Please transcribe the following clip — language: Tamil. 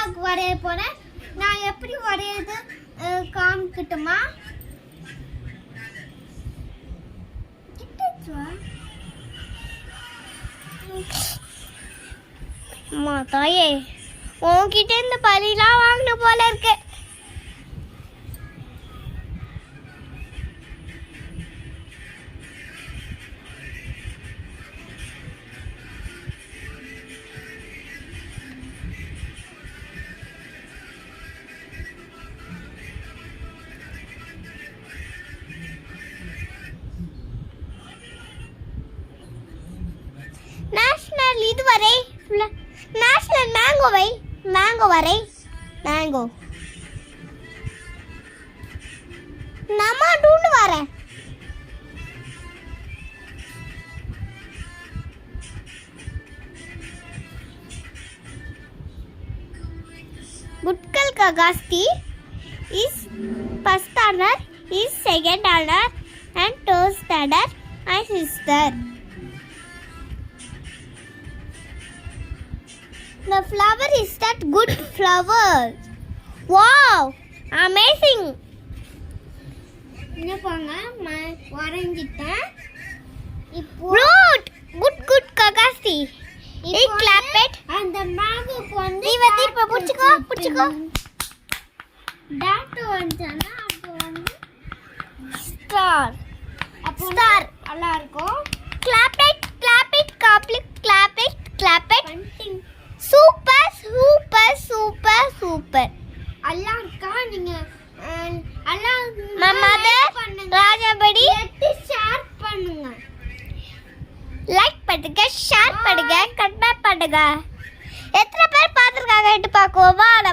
ஃப்ளாக் வரைய போறேன். நான் எப்படி வரையறது காமிக்கட்டுமா? அம்மா தாயே, உன்கிட்ட இந்த பழிலாம் வாங்கணும் போல இருக்கு. நேஷனல் இது வரை நேஷனல் மேங்கோ வரை மேங்கோ நம்ம டூன்னு வரேன். Butkal Kagasti is first standard, is second standard, and third standard, my sister. The flower is that good flower. Wow, amazing. என்ன பாங்க வரைஞ்சிட்டேன். இப்போ good Kagasti. He clap it. And the மேங்கோக்கு வந்து நீ வந்து இப்ப புடிச்சுக்கோ. டாட் வந்துனா அப்போ வந்து ஸ்டார் நல்லா இருக்கும். Clap it, clap it. Punting. Soup.